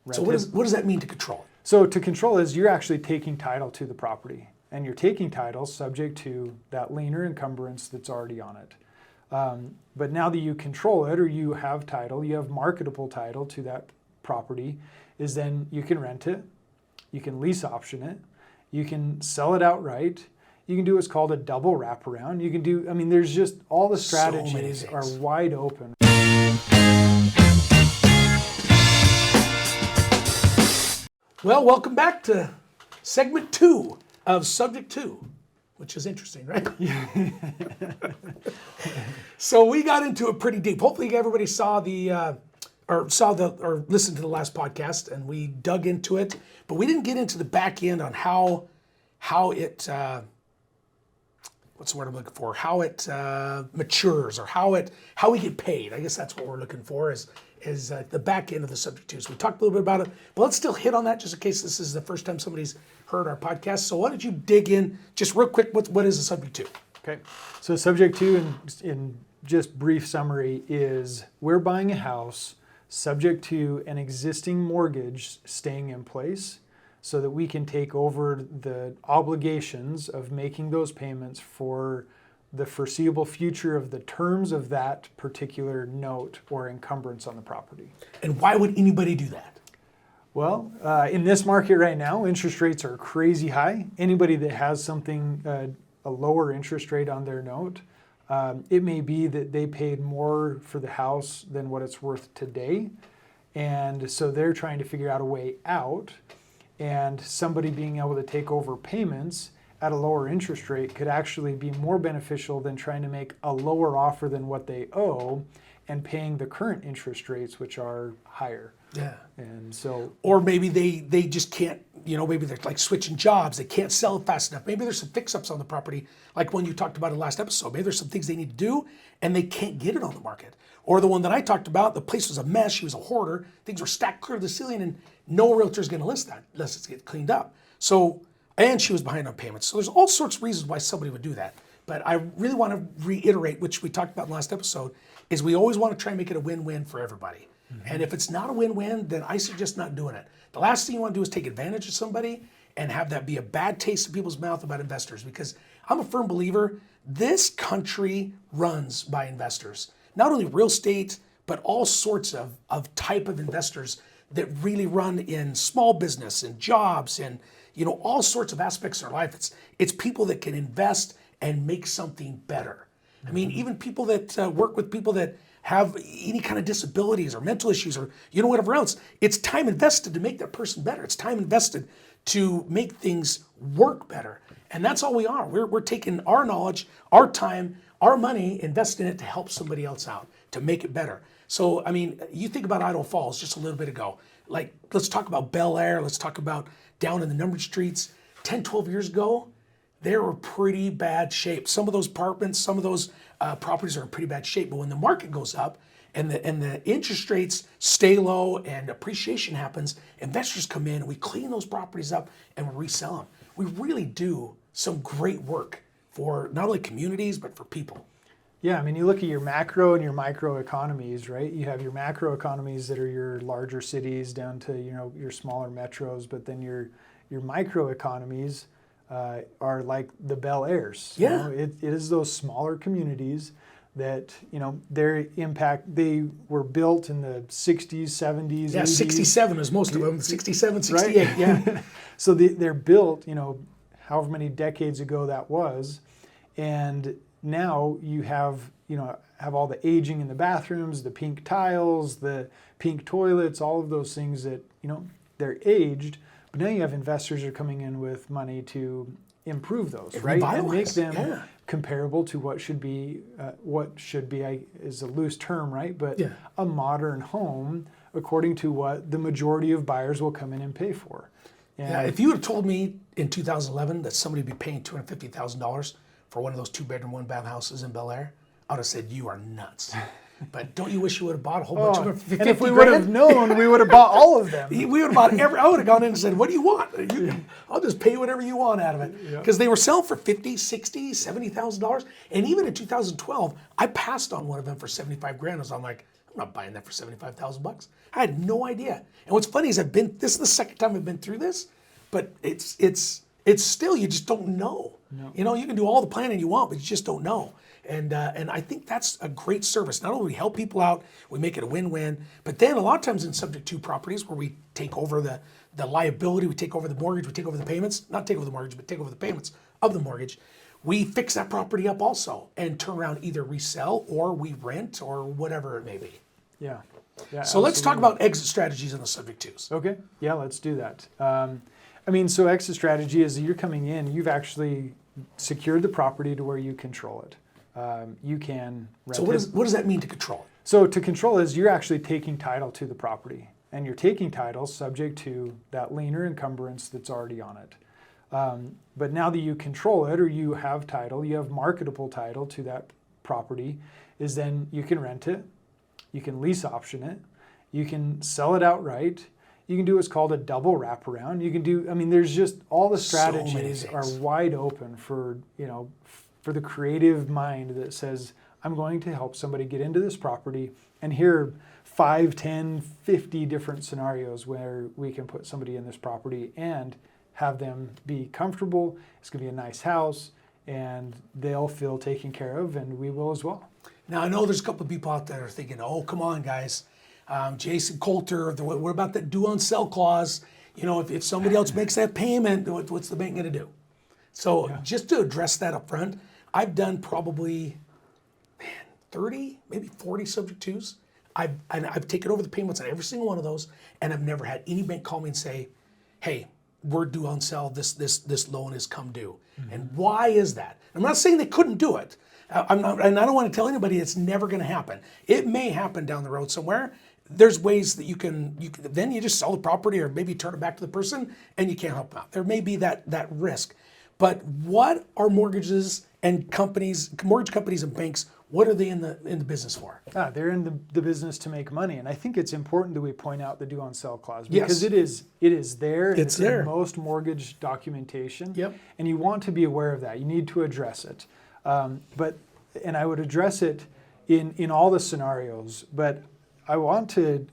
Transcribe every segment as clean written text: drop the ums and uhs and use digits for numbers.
rent So what does that mean to control it? So to control is you're actually taking title to the property, and you're taking title subject to that lien or encumbrance that's already on it. But now that you control it, or you have title, you have marketable title to that property, is then you can rent it, you can lease option it, you can sell it outright, you can do what's called a double wraparound. You can do, I mean, there's just all the strategies are wide open. Well, welcome back to segment 2 of Subject 2, which is interesting, right? So we got into it pretty deep. Hopefully everybody saw or listened to the last podcast, and we dug into it, but we didn't get into the back end on how it, what's the word I'm looking for? How it matures, or how we get paid. I guess that's what we're looking for is the back end of the Subject 2. So we talked a little bit about it, but let's still hit on that just in case this is the first time somebody's heard our podcast. So why don't you dig in just real quick, what is the Subject 2? Okay, so Subject 2 in just brief summary is we're buying a house subject to an existing mortgage staying in place so that we can take over the obligations of making those payments for the foreseeable future of the terms of that particular note or encumbrance on the property. And why would anybody do that? Well, in this market right now, interest rates are crazy high. Anybody that has something, a lower interest rate on their note, it may be that they paid more for the house than what it's worth today. And so they're trying to figure out a way out. And somebody being able to take over payments at a lower interest rate could actually be more beneficial than trying to make a lower offer than what they owe and paying the current interest rates, which are higher. Yeah. And so, or maybe they just can't, maybe they're like switching jobs. They can't sell it fast enough. Maybe there's some fix-ups on the property, like one you talked about in the last episode. Maybe there's some things they need to do and they can't get it on the market. Or the one that I talked about, the place was a mess. She was a hoarder. Things were stacked clear to the ceiling, and no realtor's going to list that unless it's get cleaned up. So, and she was behind on payments. So there's all sorts of reasons why somebody would do that. But I really want to reiterate, which we talked about in the last episode, is we always want to try and make it a win-win for everybody. Mm-hmm. And if it's not a win-win, then I suggest not doing it. The last thing you want to do is take advantage of somebody and have that be a bad taste in people's mouth about investors, because I'm a firm believer this country runs by investors. Not only real estate, but all sorts of type of investors that really run in small business and jobs and all sorts of aspects of their life. It's people that can invest and make something better. I mean, even people that work with people that have any kind of disabilities or mental issues or whatever else, it's time invested to make that person better. It's time invested to make things work better. And that's all we are. We're taking our knowledge, our time, our money, investing it to help somebody else out, to make it better. So, I mean, you think about Idaho Falls just a little bit ago. Like, let's talk about Bel Air. Let's talk about down in the numbered streets. 10, 12 years ago, they were pretty bad shape. Some of those apartments, some of those properties are in pretty bad shape. But when the market goes up and the interest rates stay low and appreciation happens, investors come in and we clean those properties up and we resell them. We really do some great work for not only communities, but for people. Yeah, I mean, you look at your macro and your micro economies, right? You have your macro economies that are your larger cities down to, your smaller metros, but then your micro economies are like the Bel Airs. Yeah. It is those smaller communities that, their impact, they were built in the 60s, 70s, Yeah, 80s. 67 is most of them, 67, 68, right? yeah. So they're built, however many decades ago that was, and now you have all the aging in the bathrooms, the pink tiles, the pink toilets, all of those things that, they're aged, but now you have investors who are coming in with money to improve those, right? And make them comparable to what should be is a loose term, right? But a modern home according to what the majority of buyers will come in and pay for. And if you would have told me in 2011 that somebody would be paying $250,000 for one of those 2-bedroom, 1-bath houses in Bel Air, I would have said, you are nuts. But don't you wish you would have bought a whole bunch of them for $50,000? And if we would have known, we would have bought all of them. We would have bought I would have gone in and said, what do you want? I'll just pay you whatever you want out of it. Because they were selling for $50,000, $60,000, $70,000. And even in 2012, I passed on one of them for $75,000. I'm like, I'm not buying that for $75,000. I had no idea. And what's funny is this is the second time I've been through this, but it's still, you just don't know. No. You know, you can do all the planning you want, but you just don't know. And I think that's a great service. Not only we help people out, we make it a win-win, but then a lot of times in subject to properties where we take over the liability, we take over the mortgage, we take over the payments, not take over the mortgage, but take over the payments of the mortgage, we fix that property up also and turn around, either resell or we rent or whatever it may be. Yeah. So let's talk about exit strategies on the subject twos. Okay. Yeah, let's do that. I mean, so exit strategy is you're coming in, you've actually secured the property to where you control it. You can rent So what does that mean to control it? So to control is you're actually taking title to the property, and you're taking title subject to that lien or encumbrance that's already on it. But now that you control it, or you have title, you have marketable title to that property, is then you can rent it, you can lease option it, you can sell it outright, you can do what's called a double wraparound. You can do, I mean, there's just all the strategies are wide open for, you know, for the creative mind that says, I'm going to help somebody get into this property, and here are 5, 10, 50 different scenarios where we can put somebody in this property and have them be comfortable. It's going to be a nice house, and they'll feel taken care of, and we will as well. Now, I know there's a couple of people out there thinking, oh, come on, guys. Jason Colter, what about that due on sell clause? You know, if somebody else makes that payment, what's the bank going to do? So just to address that up front, I've done probably 30, maybe 40 subject twos. I've taken over the payments on every single one of those, and I've never had any bank call me and say, hey, we're due on sell, this loan has come due. Mm-hmm. And why is that? I'm not saying they couldn't do it. And I don't want to tell anybody it's never going to happen. It may happen down the road somewhere. There's ways that you can then you just sell the property, or maybe turn it back to the person and you can't help them out. There may be that risk. But what are mortgage companies and banks, what are they in the business for? They're in the business to make money, and I think it's important that we point out the due on sell clause, because it is there. And it's there in most mortgage documentation. Yep. And you want to be aware of that. You need to address it. And I would address it in all the scenarios. But I want to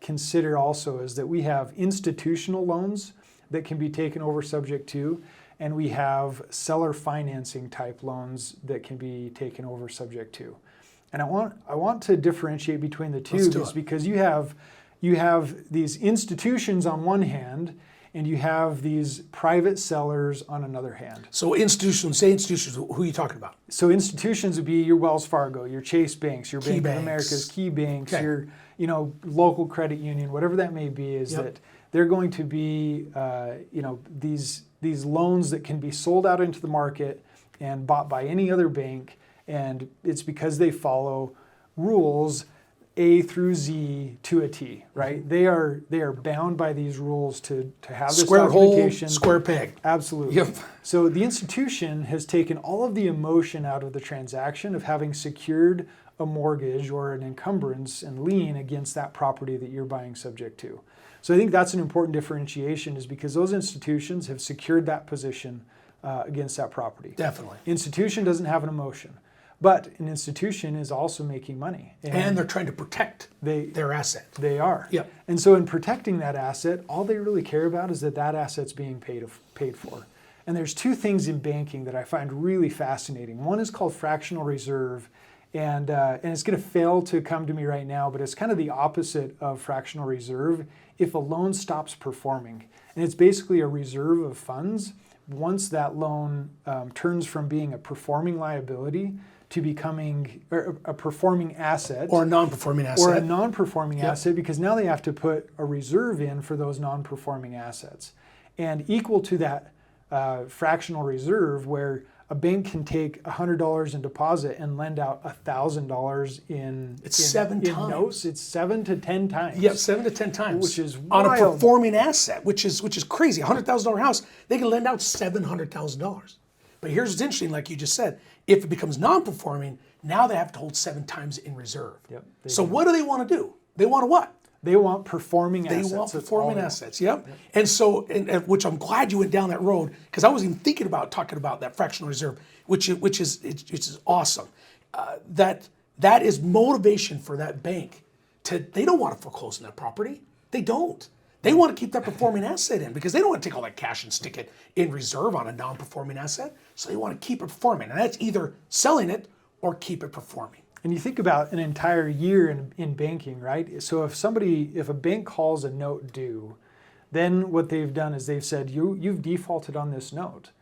consider also is that we have institutional loans that can be taken over subject to, and we have seller financing type loans that can be taken over subject to. And I want to differentiate between the two, because you have these institutions on one hand, and you have these private sellers on another hand. So institutions, who are you talking about? So institutions would be your Wells Fargo, your Chase banks, your Bank of America's, key banks, your local credit union, whatever that may be, is that they're going to be these loans that can be sold out into the market and bought by any other bank, and it's because they follow rules A through Z to a T, right? They are bound by these rules to have this documentation. Square peg. Absolutely. Yep. So the institution has taken all of the emotion out of the transaction of having secured a mortgage or an encumbrance and lien against that property that you're buying subject to. So I think that's an important differentiation, is because those institutions have secured that position against that property. Definitely. Institution doesn't have an emotion. But an institution is also making money. And they're trying to protect their asset. They are. Yep. And so in protecting that asset, all they really care about is that asset's being paid for. And there's two things in banking that I find really fascinating. One is called fractional reserve, and it's going to fail to come to me right now, but it's kind of the opposite of fractional reserve if a loan stops performing. And it's basically a reserve of funds once that loan turns from being a performing liability to becoming a performing asset. Or a non-performing asset. Or a non-performing asset, because now they have to put a reserve in for those non-performing assets. And equal to that fractional reserve, where a bank can take $100 in deposit and lend out $1,000 in notes. It's 7 to 10 times. Yeah, 7 to 10 times. Which is on wild. a performing asset, which is crazy. $100,000 house, they can lend out $700,000. But here's what's interesting, like you just said, if it becomes non-performing, now they have to hold 7 times in reserve. Yep, so what do they want to do? They want to what? They want performing assets. They want performing assets, yep. And so, which I'm glad you went down that road, because I wasn't even thinking about talking about that fractional reserve, which is awesome. That that is motivation for that bank they don't want to foreclose on that property. They don't. They want to keep that performing asset in because they don't want to take all that cash and stick it in reserve on a non-performing asset. So they want to keep it performing. And that's either selling it or keep it performing. And you think about an entire year in banking, right? So if a bank calls a note due, then what they've done is they've said, you've defaulted on this note.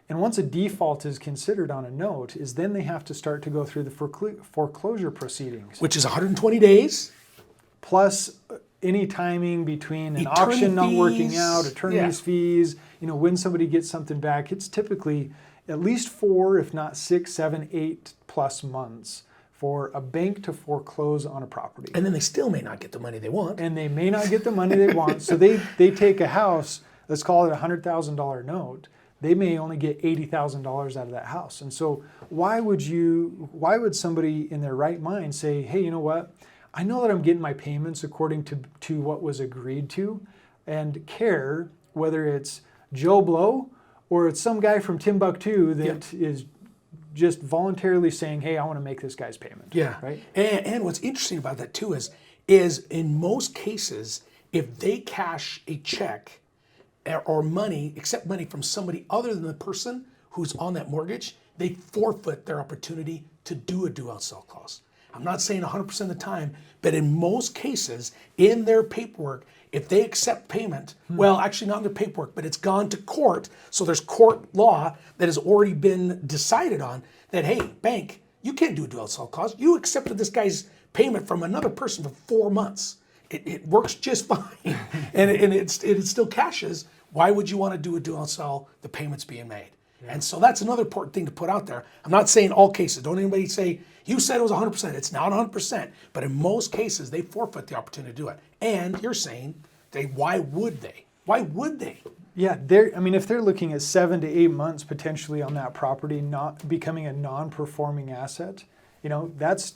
And once a default is considered on a note, is then they have to start to go through the foreclosure proceedings. Which is 120 days. Plus any timing between an Attorney auction not working fees. out, attorney's fees, when somebody gets something back, it's typically at least 4, if not 6, 7, 8+ months for a bank to foreclose on a property. And then they still may not get the money they want. And they may not get the money they want. So they take a house, let's call it a $100,000 note, they may only get $80,000 out of that house. And so why would somebody in their right mind say, hey, you know what? I know that I'm getting my payments according to what was agreed to, and care whether it's Joe Blow or it's some guy from Timbuktu that is just voluntarily saying, hey, I want to make this guy's payment. Yeah. Right? And what's interesting about that too is in most cases, if they cash a check or money, accept money from somebody other than the person who's on that mortgage, they forfeit their opportunity to do a due on sell clause. I'm not saying 100% of the time, but in most cases, in their paperwork, if they accept payment, well, actually not in their paperwork, but it's gone to court, so there's court law that has already been decided on that, hey, bank, you can't do a due on sell clause. You accepted this guy's payment from another person for 4 months. It works just fine, and it still cashes. Why would you want to do a due on sell? The payment's being made. Yeah. And so that's another important thing to put out there. I'm not saying all cases. Don't anybody say, you said it was 100%. It's not 100%. But in most cases, they forfeit the opportunity to do it. And you're saying, why would they? Why would they? Yeah, if they're looking at 7 to 8 months potentially on that property not becoming a non-performing asset, that's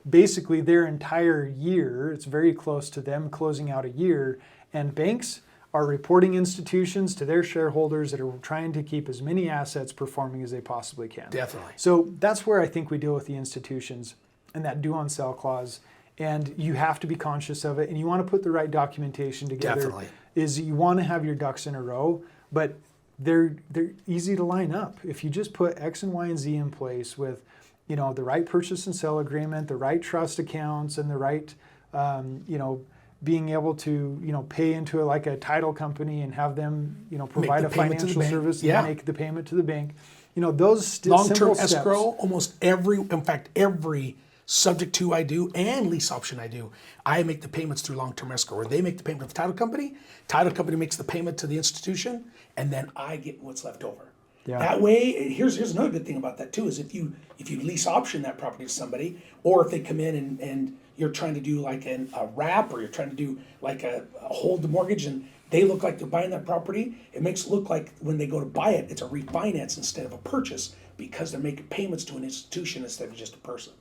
basically their entire year. It's very close to them closing out a year. And banks are reporting institutions to their shareholders that are trying to keep as many assets performing as they possibly can. Definitely. So that's where I think we deal with the institutions and that due on sell clause. And you have to be conscious of it, and you want to put the right documentation together. Definitely. Is you want to have your ducks in a row, but they're easy to line up. If you just put X and Y and Z in place with, the right purchase and sell agreement, the right trust accounts, and the right, being able to, pay into like a title company and have them, provide a financial service and make the payment to the bank. Those long-term simple escrow, steps. almost every subject to I do and lease option I do, I make the payments through long-term escrow, where they make the payment to the title company makes the payment to the institution, and then I get what's left over. Yeah. That way, here's another good thing about that too, is if you lease option that property to somebody, or if they come in and you're trying to do like a wrap, or you're trying to do like a hold the mortgage, and they look like they're buying that property, it makes it look like when they go to buy it, it's a refinance instead of a purchase, because they're making payments to an institution instead of just a person.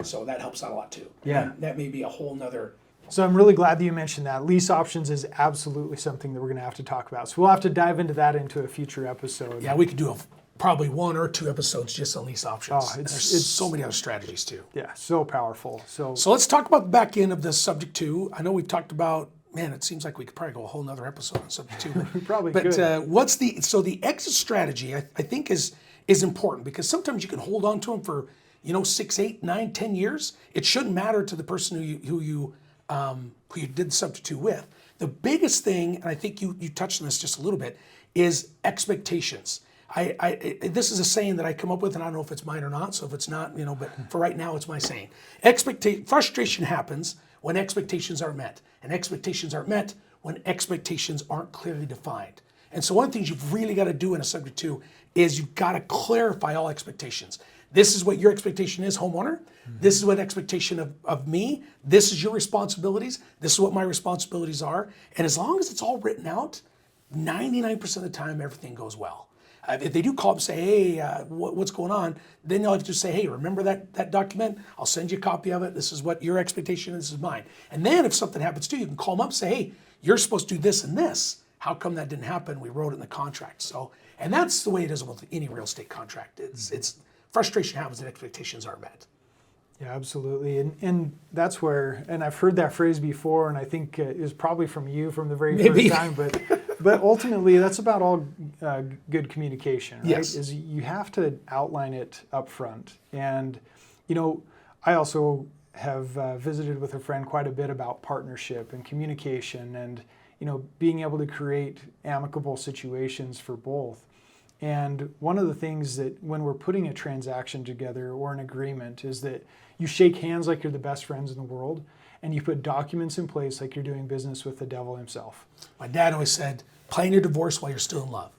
So that helps out a lot too. Yeah. And that may be a whole nother. So I'm really glad that you mentioned that. Lease options is absolutely something that we're going to have to talk about. So we'll have to dive into that into a future episode. Yeah, we could do probably 1 or 2 episodes just on lease options. Oh, there's so many other strategies too. Yeah, so powerful. So let's talk about the back end of this subject too. I know we've talked about, man, it seems like we could probably go a whole nother episode on subject two. we probably could. But what's the exit strategy? I think is important, because sometimes you can hold on to them for 6, 8, 9, 10 years. It shouldn't matter to the person who you did the subject to with. The biggest thing, and I think you touched on this just a little bit, is expectations. This is a saying that I come up with, and I don't know if it's mine or not. So if it's not, but for right now, it's my saying. Frustration happens when expectations aren't met, and expectations aren't met when expectations aren't clearly defined. And so one of the things you've really got to do in a subject to is you've got to clarify all expectations. This is what your expectation is, homeowner. This is what expectation of me. This is your responsibilities. This is what my responsibilities are. And as long as it's all written out, 99% of the time, everything goes well. If they do call up and say, hey, what's going on? Then you'll have to just say, hey, remember that document? I'll send you a copy of it. This is what your expectation is, this is mine. And then if something happens to you, you can call them up and say, hey, you're supposed to do this and this. How come that didn't happen? We wrote it in the contract. So, and that's the way it is with any real estate contract. It's frustration happens and expectations aren't met. Yeah, absolutely. And that's where, and I've heard that phrase before, and I think it was probably from you from the very Maybe. first time, but ultimately that's about all good communication, right? Yes. Is you have to outline it up front. And, you know, I also have visited with a friend quite a bit about partnership and communication and, you know, being able to create amicable situations for both. And one of the things that when we're putting a transaction together or an agreement is that you shake hands like you're the best friends in the world, and you put documents in place like you're doing business with the devil himself. My dad always said, plan your divorce while you're still in love.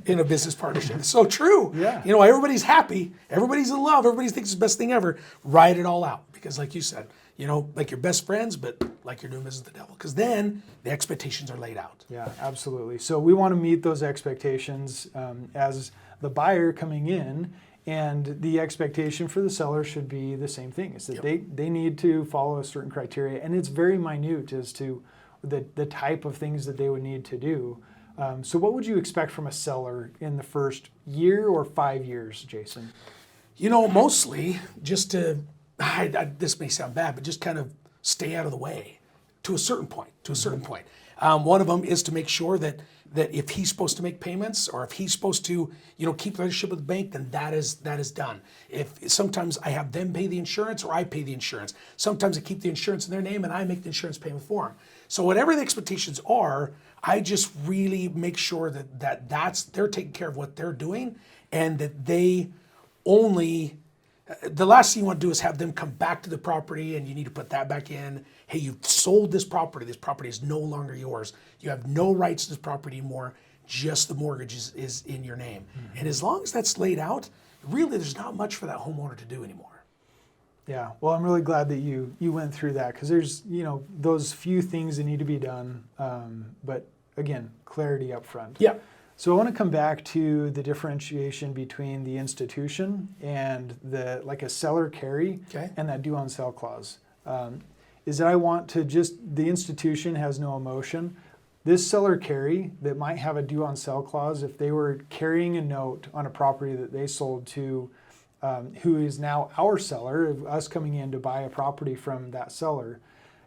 In a business partnership. It's so true. Yeah. You know, everybody's happy, everybody's in love, everybody thinks it's the best thing ever. Write it all out. Because like you said, you know, like you're best friends, but like you're doing business with the devil. Because then the expectations are laid out. Yeah, absolutely. So we want to meet those expectations as the buyer coming in, and the expectation for the seller should be the same thing. Is that they need to follow a certain criteria, and it's very minute as to the type of things that they would need to do. So what would you expect from a seller in the first year or 5 years, Jason? You know, mostly just to, this may sound bad, but just kind of stay out of the way to a certain point, One of them is to make sure that if he's supposed to make payments or if he's supposed to, you know, keep the relationship with the bank, then that is done. If sometimes I have them pay the insurance or I pay the insurance. Sometimes I keep the insurance in their name and I make the insurance payment for them. So whatever the expectations are, I just really make sure that they're taking care of what they're doing, and that they only. The last thing you want to do is have them come back to the property and you need to put that back in. Hey, you've sold this property. This property is no longer yours. You have no rights to this property anymore. Just the mortgage is in your name. Mm-hmm. And as long as that's laid out, really there's not much for that homeowner to do anymore. Yeah, well, I'm really glad that you went through that, because there's, you know, those few things that need to be done, but again, clarity up front. Yeah. So I want to come back to the differentiation between the institution and like a seller carry and that due on sale clause. Is that I want to the institution has no emotion. This seller carry that might have a due on sale clause, if they were carrying a note on a property that they sold to who is now our seller, us coming in to buy a property from that seller,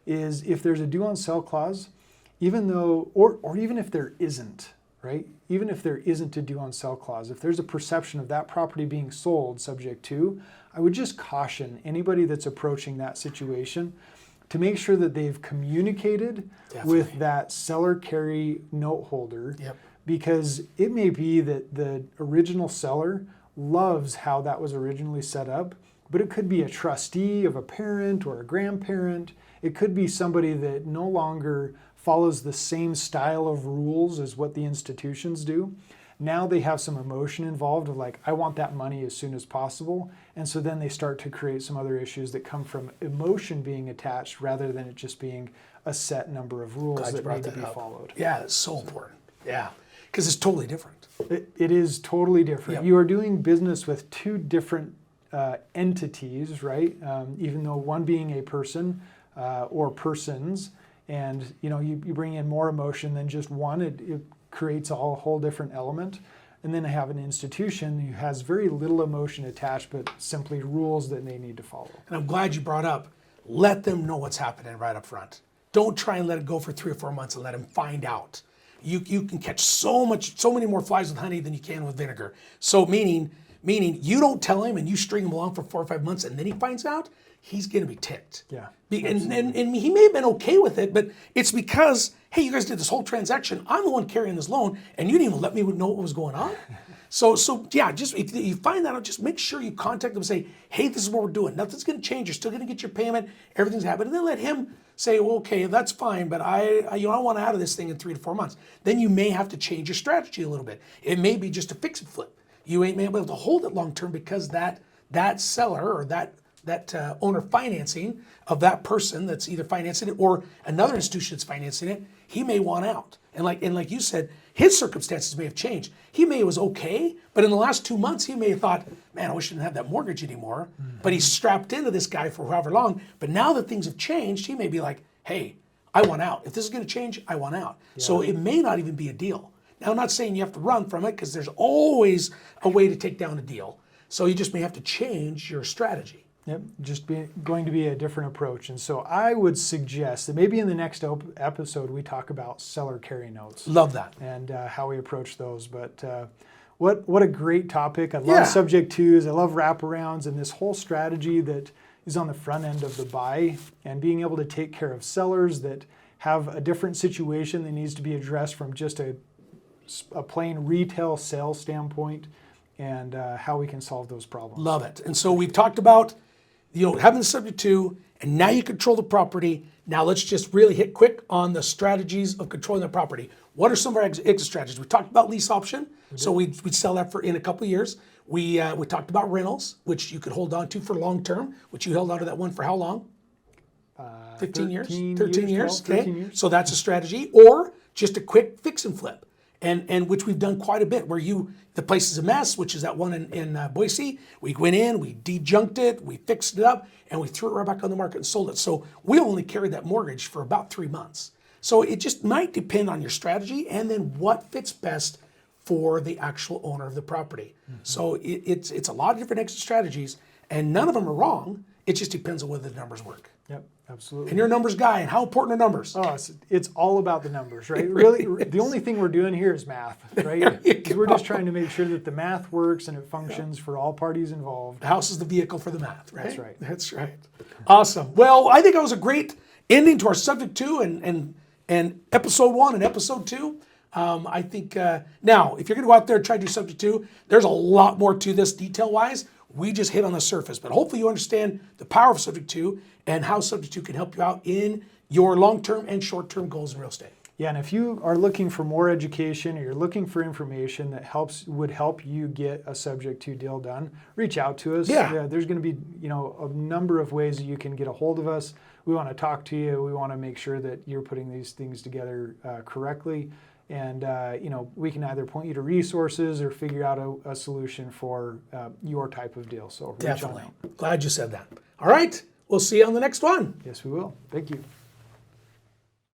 is if there's a due on sale clause, even though, or even if there isn't, right? Even if there isn't a due on sale clause, if there's a perception of that property being sold subject to, I would just caution anybody that's approaching that situation to make sure that they've communicated with that seller carry note holder, because it may be that the original seller loves how that was originally set up, but it could be a trustee of a parent or a grandparent. It could be somebody that no longer follows the same style of rules as what the institutions do. Now they have some emotion involved of like, I want that money as soon as possible. And so then they start to create some other issues that come from emotion being attached rather than it just being a set number of rules that need to be followed. Yeah, it's so important. Yeah, because it's totally different. It is totally different. Yep. You are doing business with two different entities, right? Even though one being a person or persons, and you know you bring in more emotion than just one, it creates a whole different element. And then I have an institution who has very little emotion attached, but simply rules that they need to follow. And I'm glad you brought up, let them know what's happening right up front. Don't try and let it go for 3 or 4 months and let them find out. You can catch so many more flies with honey than you can with vinegar. So meaning you don't tell him and you string him along for 4 or 5 months and then he finds out, he's going to be ticked. Yeah. And he may have been okay with it, but it's because, hey, you guys did this whole transaction. I'm the one carrying this loan, and you didn't even let me know what was going on. So yeah, just if you find that out, just make sure you contact them and say, hey, this is what we're doing. Nothing's going to change. You're still going to get your payment. Everything's happening. And then let him say, well, okay, that's fine, but I want out of this thing in 3 to 4 months. Then you may have to change your strategy a little bit. It may be just a fix and flip. You ain't may be able to hold it long term because that seller or that owner financing of that person that's either financing it or another institution that's financing it, he may want out. And like you said, his circumstances may have changed. He may was okay, but in the last 2 months, he may have thought, man, I wish I didn't have that mortgage anymore. Mm-hmm. But he's strapped into this guy for however long. But now that things have changed, he may be like, hey, I want out. If this is going to change, I want out. Yeah. So it may not even be a deal. Now, I'm not saying you have to run from it because there's always a way to take down a deal. So you just may have to change your strategy. Yep, going to be a different approach. And so I would suggest that maybe in the next episode we talk about seller carry notes. Love that. And how we approach those. But what a great topic. I love Yeah. subject twos. I love wraparounds and this whole strategy that is on the front end of the buy and being able to take care of sellers that have a different situation that needs to be addressed from just a plain retail sales standpoint and how we can solve those problems. Love it. And so we've talked about, having the subject to, and now you control the property. Now let's just really hit quick on the strategies of controlling the property. What are some of our exit strategies? We talked about lease option, so we'd sell that in a couple of years. We talked about rentals, which you could hold on to for long term, which you held on to that one for how long? 15 years? 13 years? 12, Okay. 13 years. So that's a strategy. Or just a quick fix and flip. And which we've done quite a bit, where the place is a mess, which is that one in Boise. We went in, we dejunked it, we fixed it up, and we threw it right back on the market and sold it. So we only carried that mortgage for about 3 months. So it just might depend on your strategy and then what fits best for the actual owner of the property. Mm-hmm. So it's a lot of different exit strategies, and none of them are wrong. It just depends on whether the numbers work. Yep, absolutely. And you're a numbers guy, and how important are numbers? Oh, it's all about the numbers, right? Really, the only thing we're doing here is math, right? Because we're just trying to make sure that the math works and it functions for all parties involved. The house is the vehicle for the math, right? That's right. That's right. Awesome. Well, I think that was a great ending to our subject 2 and episode 1 and episode 2. I think now, if you're going to go out there and try to do subject 2, there's a lot more to this detail-wise. We just hit on the surface, but hopefully you understand the power of subject 2 and how subject 2 can help you out in your long-term and short-term goals in real estate. Yeah, and if you are looking for more education or you're looking for information that would help you get a subject 2 deal done, reach out to us. Yeah. There's going to be a number of ways that you can get a hold of us. We want to talk to you. We want to make sure that you're putting these things together correctly. And we can either point you to resources or figure out a solution for your type of deal. So reach on Definitely. out. Glad you said that. All right. We'll see you on the next one. Yes, we will. Thank you.